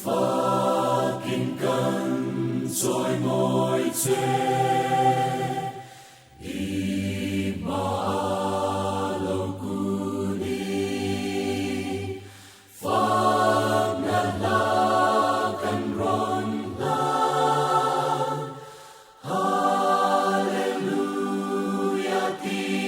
fucking gun trôi ngồi trên ima lâu cu đi phật na la căn ron la hallelujah ti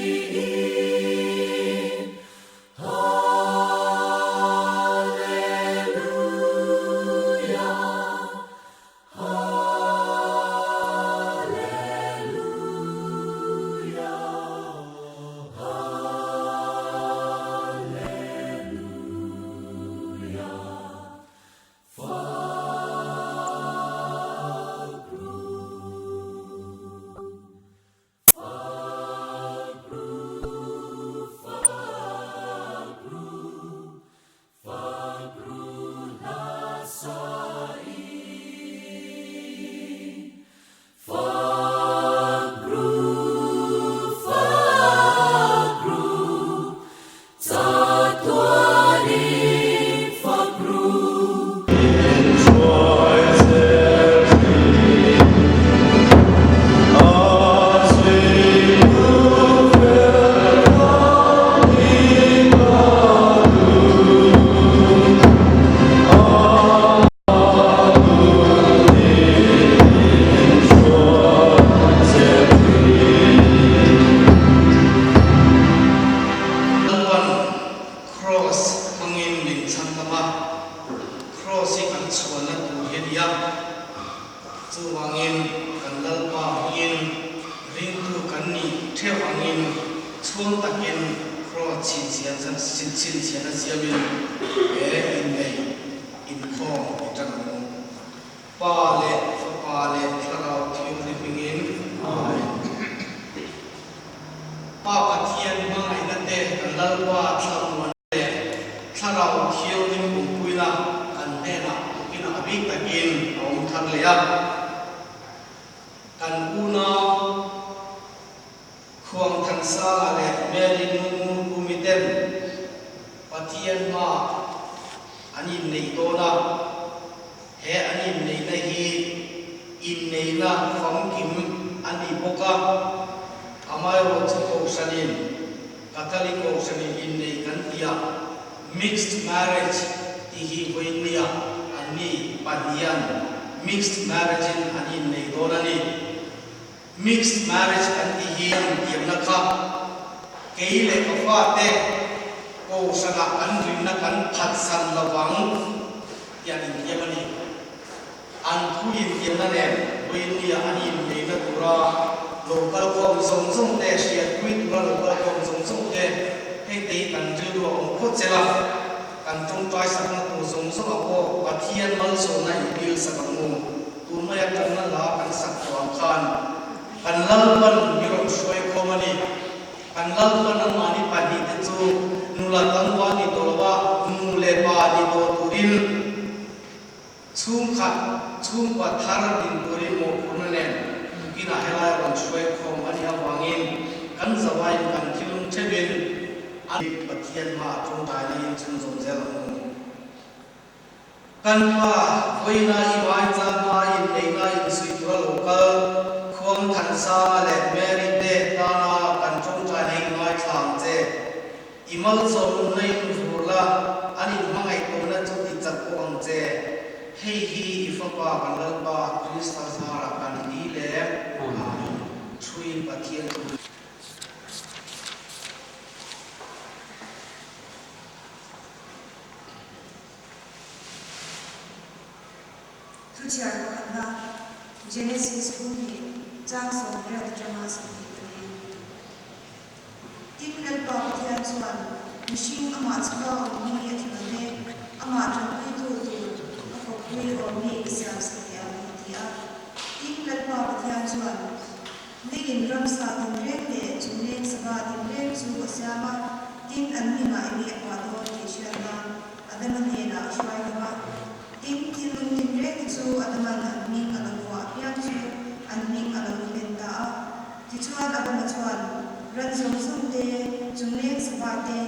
Mixed marriage tihi boinia ani padian mixed marriage ani neidonani mixed marriage anti hiam yamnakha keile kafate ko sana anrinna kan phatsan lawang yani yamani anthuin yamane boinia ani neina tura local ko song te sia tweet ra local ko song te hei tei kan ju lo ko chela kan tung toy sak na tu song ako pathian mal so na ibil sa kamu tumaya kan na la kan sak tuang khan kan lal pan yoro shoi ko mani kan lal pan ang mani padi te chu nula tangwa ni tolwa nule pa ni to turil chung pa thar din turin mo kunanen kina helai ron shoi ko mani awangin kan zawai kan kilung chebin ani pathian ma chung tai ni chung zong zel kan pa voina i wai cha ma in nei na in sui tura local khom than sa le meri te ta na kan chung tai nei ngai thang che imal so nei zurla ani mangai ko na chu ti chat ko ang che hei hi ifa pa kan lal pa krista sara kan ni le amin thui pathian Genesis 1章2章tin lal pa pathian chuan mihring ama chaka awm hi a thilane ama tangpui tu a khopui awm hi siam sakya tia tin lal pa pathian chuan negin ramsa tin rek le chunglen saba tin rek chu asiama tin an mi ma ni akwa do ti shiana adana ne na shwai ma tin lung tin rek chu adama an mi alawwa piang chu an mi alaw lenta ti chuan adama chuan ran zong zong te chunglen saba te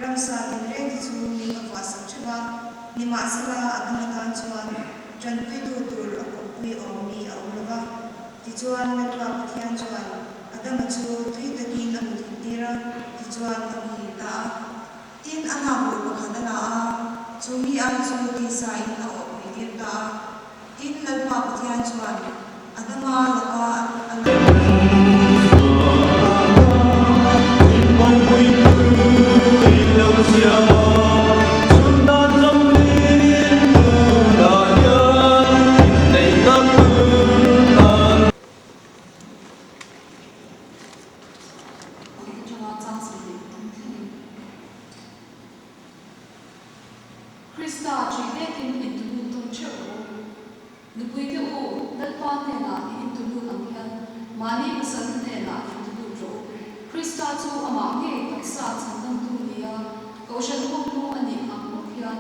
ramsa tin rek chu mi akwa sak chuwa nima sala adamatan chuan tran pui tu tur apui omni aulawa ti chuan lalpa pathian chuan adama chu tui takin amu tira ti chuan ami ta tin ana bu pakhatana a chumi an chu ti sa in a opni dir ta tin lalpa pathian chuan adama laka Krista Tridetin Intulu Tumcho, Nupuitu Dalpanena Intulu Angyan, Mani Sanena Intulu Jo, Krista Tu Amange Taksa Sandam Tulia, Ocean Hoklu Ani Angyan,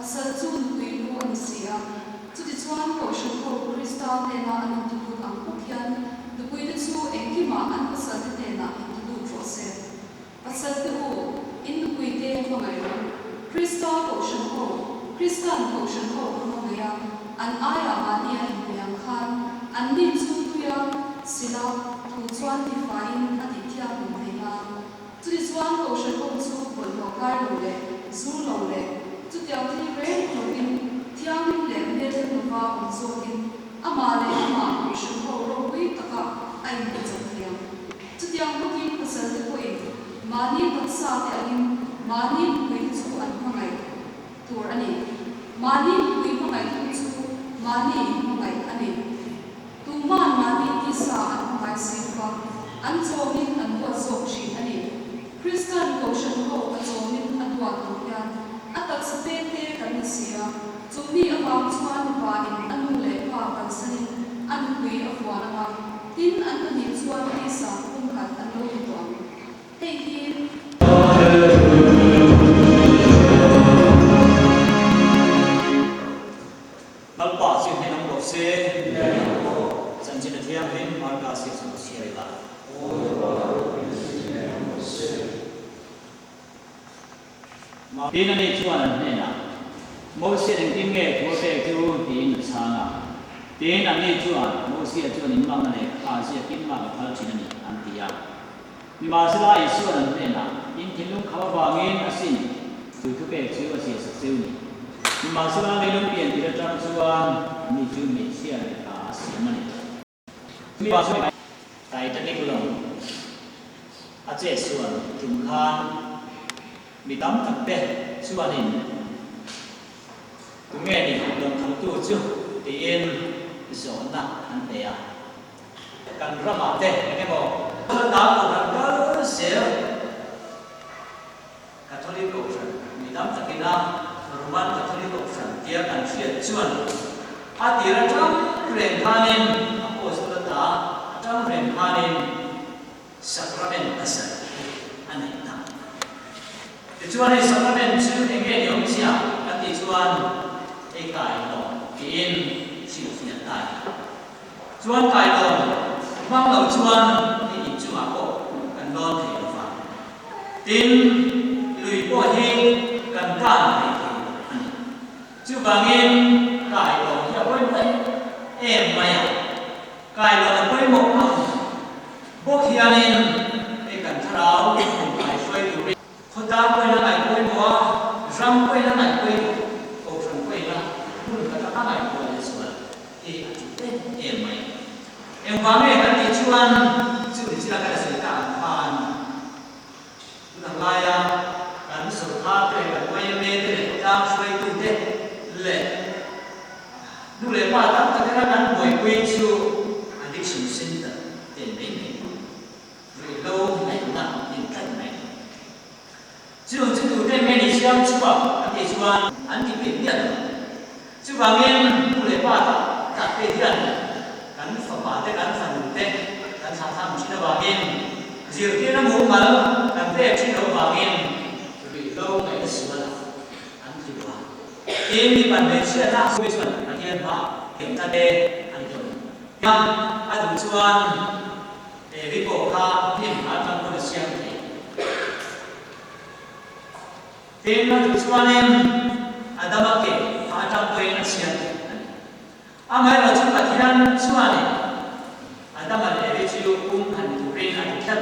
Asal Tu Nupuitu Anisia, to the Swan Ocean Hok Krista Nena Intulu Angyan, Nupuitu Tu Enkima and Pasadena Intulu Jose, Asal Tu in Nupuite Mamayo. Krista Ocean Hall, Kristan Ocean Hall, Romania, and Aya Mania in Biancan, and Nitsu Tuya, Sila, who 25 Aditya Mumena. To this one Ocean Hall, so Polnokai Lole, Zulole, to the Alti Rain Robin, Tiamin Lemnet Nova, and Zokin, Amale, Ama, Ocean Hall, Robi, Taka, and Nitsakiam. To the Ambukin Pacific Way, Mani Patsa, Mani with two and Mangai to Ani. Mani with Mangai to Mani Mangai Ani. To Man Mani Tisa and Mangai Silva, and Zomin and Wazochi Ani. Kristan Ocean Ho, and Zomin and Wakayan, at Taxapete Canisia, to me about Swan Bani and Mule Papansani, and we of Wanama, Tin and Ani Swan Tisa, Punkat and Lohiton. Thank you. Din ani chuan hena mo se ding tim nge ko te chu din changa din ani chuan mo se chuan in mang ne a se kin ma phal chin ani an tia mi ma sala isu an hena in thilung khawa bangin asin tu tu pe chu ase sa chu ni mi ma sala le lung pian ti ra chuan ni chu mi se an a se mani mi ma so tai ta ni kulong a che suan tum khan mi tam tak te suanin tu nghe ni dong thang tu chu ti in zon na an te a kan rama te ke mo ta ko kan ka se catholic option mi tam takina roman catholic option dia kan sia chuan a ti ra tam ren hanin apostol ta tam ren hanin sacrament asal anai ta chuan ei sacrament chu enge yom sia ati chuan ei kai lo ki in siu sia tai chuan kai lo mang lo chuan ei in chu ma ko kan don thei lo fa tin lui po hi kan kan thei ani chu bangin kai lo ya poi mai em mai kai lo na poi mo ma bo khianin ei kan tharau kai soi tuคนตาไปนั่งไหนไปหมอรำไปนั่งไหนไปโอ้รำไปนะคุณก็จะนั่งไหนไปเลยสิวะเอ๊ะเอ๊ะไหมเอ็มฟังเอ๊ะกันที่ชวนชื่อที่เราได้สื่อการผ่านหลังลายการสุขภาพเป็นแบบไม่เมตเลยตามช่วยตุ้งเด็ดเลยดูเลยว่าตั้งแต่นั้นบ่อยคุยชูอันนี้ชิมซินต์เด่นไม่เหม็นหรือโลไหนนั่งยิ่งกันไหน只有这个对面的相处啊，俺得说，俺得别变了。这方面不来把它改变掉了，咱说话的，咱说的，咱常常去那方面，只有这那门门，咱得去那方面，就是老没得说了，俺就话，因为本来是那会说，那天话，听他的，俺就，那俺就说，你国家偏俺咱们的相对。Tema tujuanin ada makin amai lo chu pathian chuani adaman evichu han turin an khat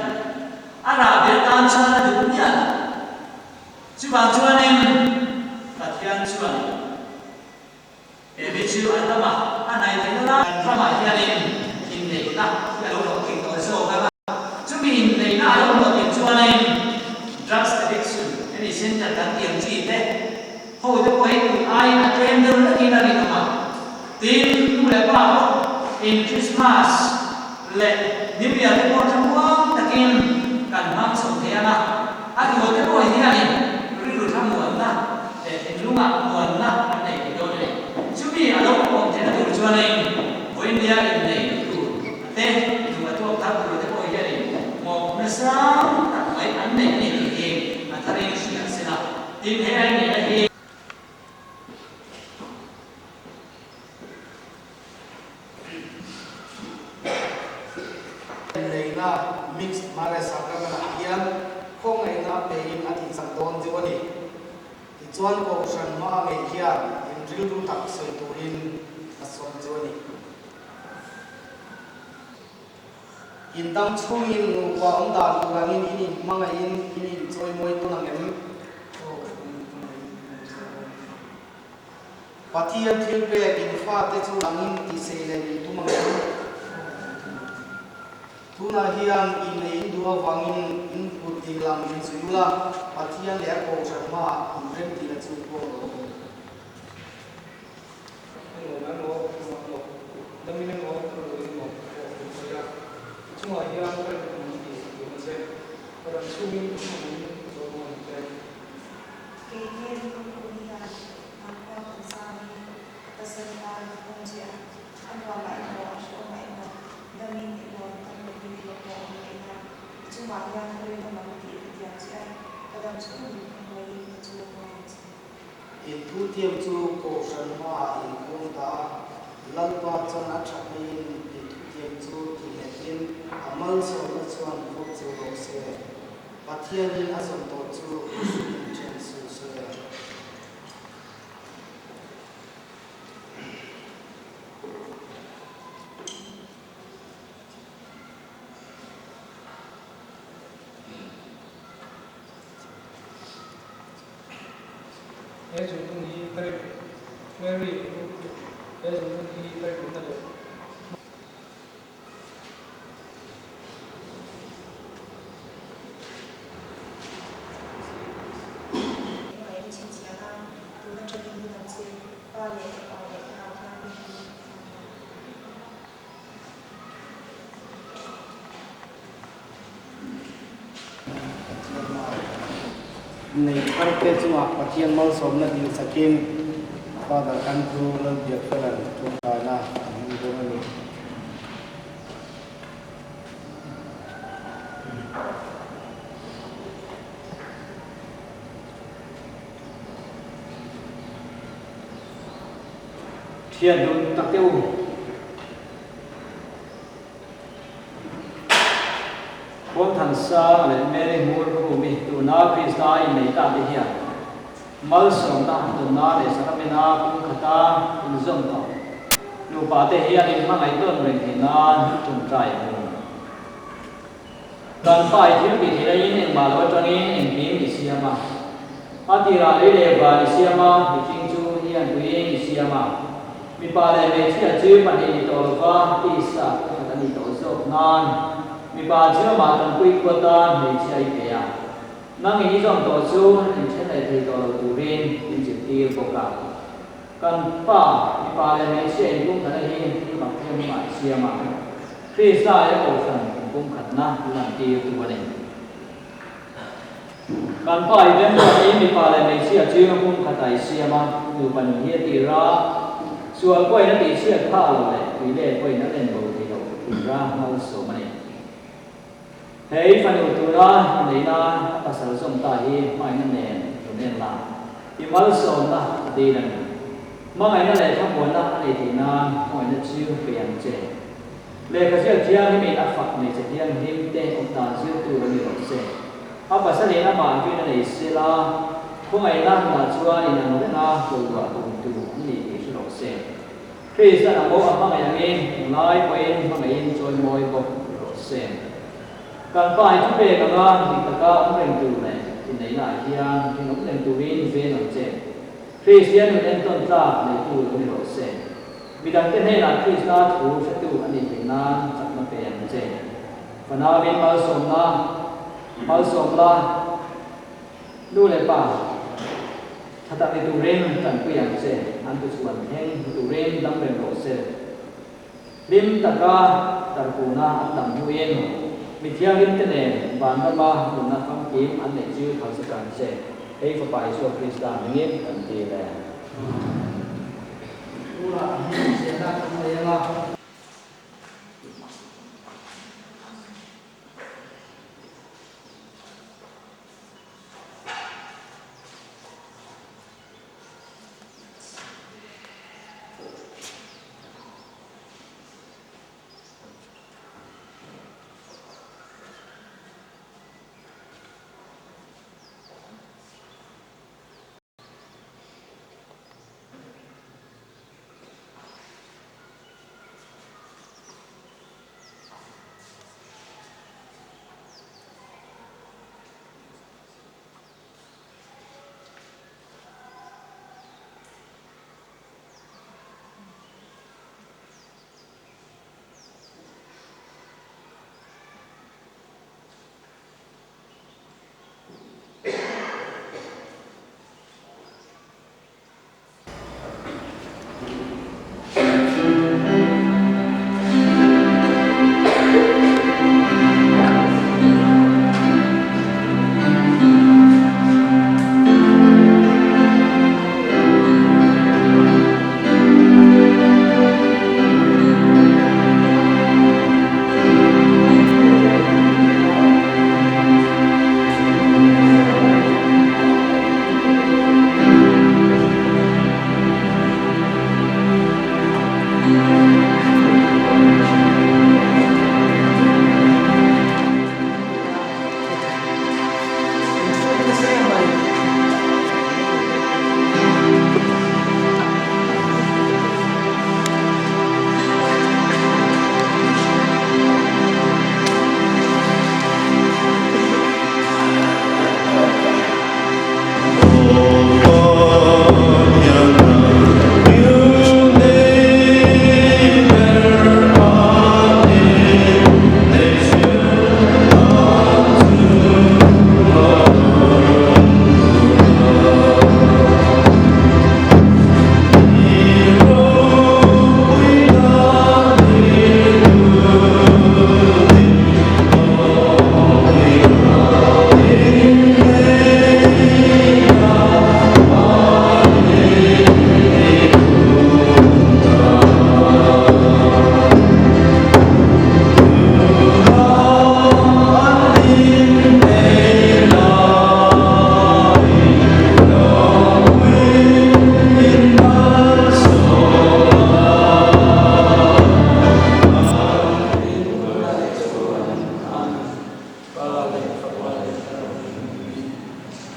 ara be tan chana dunya chu bang chuanem pathian chuani evichu adama anai thela kama hianin in nei na ya lo king to so ka chu mi nei na lo lo tin chuanem drugs addiction any center kan tiang chi te ho de ko ai attend the ina ni kama tin le pa in Christmas le new year le mo thang takin kan mang som the na a ki ho te ko hi ani ri ru tham mo na te tin lunga mo na nei do le chu mi a lo ko te na tu chuanem boin dia in nei tu te tu ma to thap ru te ko hi ani mo na sam ta mai an nei ni ki a thare shi asena tin he ai ni na hi mixed marriage sakramana hian khong ai na pe in ati sang don jiwani ti chuan ko san ma me hian in ril ru tak sei turin asom jiwani in dam chungin nu wa om da turangin in manga in choi moi tunangem pathian thil pe in fa te chu angin ti sei le ni tumangem tuna hian in nei dua wangin in puti lam in zuila pathian le ko charma in rem ti la chu ko no damin no ko no ya chunga hian ko ni ti ma se para chumin ko mo te ke ke ko ni ya ma ko sa ni ta sa na ko ji an wa mai ko so mai ko damin ni ko cuma yang boleh membantu dia saja dalam sekolah boleh mencoba. Itu tiap tu ko sanma in kunta lalpa chana chamin itu tiap tu tinetin amal sola chuan ko chu ro se pathian in azam to chu chen su se Yesu ni kare Mary Yesu ni kare na le nei arte chunga pathian mal somna ding sakin father kan thu lo biak kalan tu ta na ni do ni thian dun tak teu Con thằng sa le mere mur ko mi tu na Krista in nei ta de hian mal som na tu na le saramena kum khata in zom ta nu pa te hian in ma ngai don ren thi na tum trai mu dan pai thil bi thi in en ma lo tang in en bim ni siama atira le le ba ni siama bi ting chu hian tu in ni siama mi pa le me chia chu ma ni to va ti sa ta ni to so nan mi pa chua ma tan kui ko ta nei chai pe ya nang ni jong to chu in chen lai thei to tu rin in chi ti ko ka kan pa mi pa le me che in kum thana hi ma phem ma sia ma Krista ya ko san kum khat na lan ti tu ba nei kan pa i dem ni mi pa le me sia chu kum khatai sia ma tu ban hi ti ra sual koi na ti sia tha lo le wi le koi na len bo ti lo ti ra ma so ma nei hei fan tu ra nei na pasal som ta hi mai na nen tu nen la i mal som na di na ma ngai na le thang bon na nei ti na moi na chiu pian che le ka sia thia ni mi a fak nei che hian him te om ta chiu tu ni ro se a pasal na ma ki na nei se la ko ngai na na chua ni na na tu wa tu ni ti ro se Chris đã làm bộ mà ngày này nói quên mà ngày trôi môi bọc sen càng phải chút về càng ngon thì tất cả ông lên từ này thì nấy lại khi ăn thì ông lên từ viên làm sen Christian lên tôn ta này tu ông lên sen vì đang cái này là Chris đã thủ sẽ tu anh đi thành na chắc nó phải làm sen và nào bên bao sôm laดูเลยป่าถ้าตัดในตัวเร่งกันก็อย่างเช่นอันตัวส่วนแห่งตัวเร่งดังเป็นโรเซริมตะกาตะกูนาอันดังยูเอ็นมิเทียริมเตเนบานตะบาบุนาฟังกิมอันเนจิวทางสกัดเช่นเอกฝ่ายส่วนคริสต์านเงียบกันทีแลดูละเสียงดังอะไรล่ะ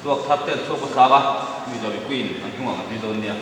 tuak thap tel chok saga mi do queen an hunga mi do nia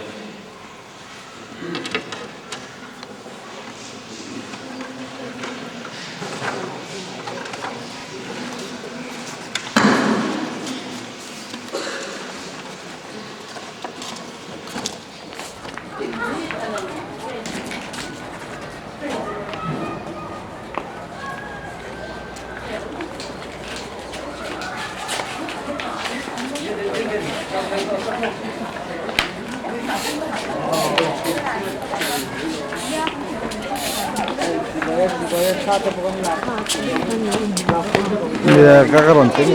Iya, kakaron ini.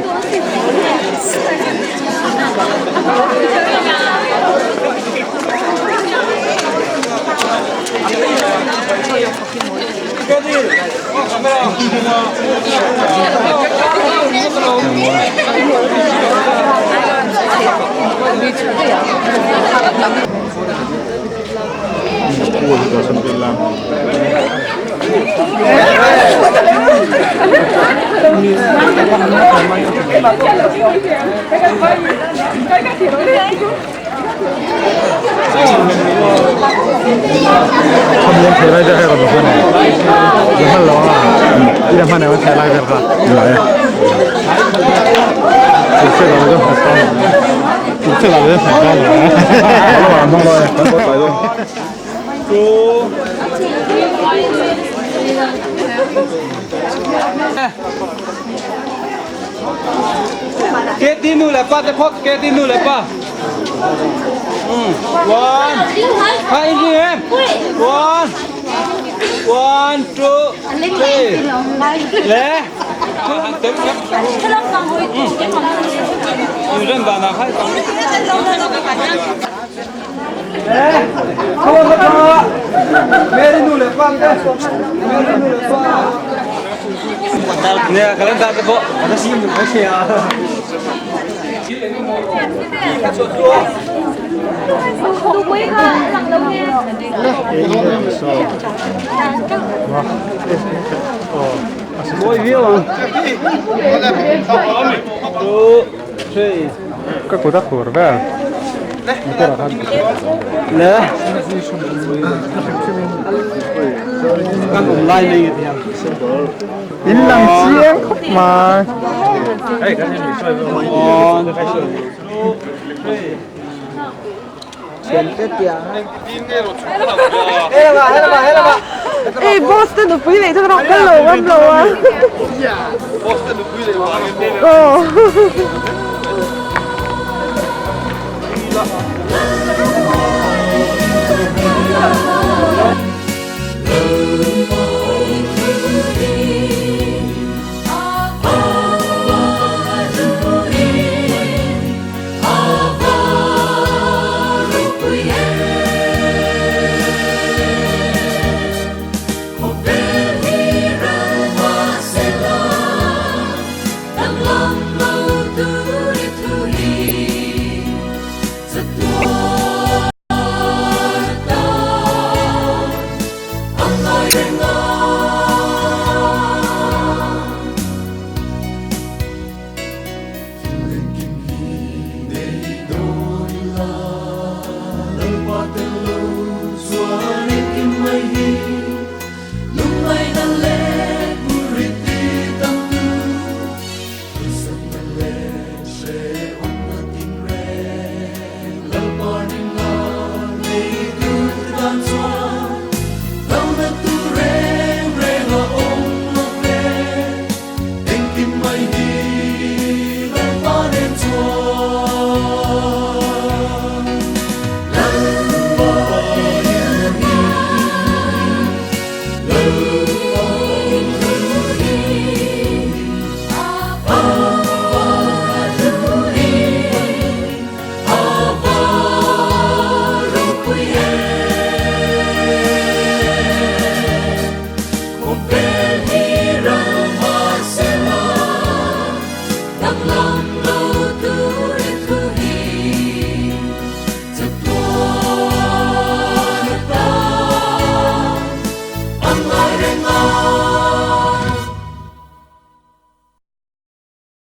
ทำยังเทไรจะให้เราดูเนี่ยเดี๋ยวมันร้องอ่ะที่ทำให้มันเทไรจะค่ะไหนสุดเสียเราจะหัดกันสุดเสียเราจะหัดกันเลยระหว่างมองเลยมันก็ไปด้วยเกตินูเลยป้าจะพกเกตินูเลยป้าone hai anh em one two three lẹ tính nhấp nhiều dân bà nào hay không có cho mẹ đi nuôi con cái mẹ đi nuôi con nè kalian tak tepuk ada sim tu masih ya Boy view. Two, three. Как куда курва? Nè. Các online đi. In làm chiếng khóc mà. Hey, cái gì chơi với con? Ê, Boston được quý vị thôi không có lồ anh lồ á. Boston được quý vị.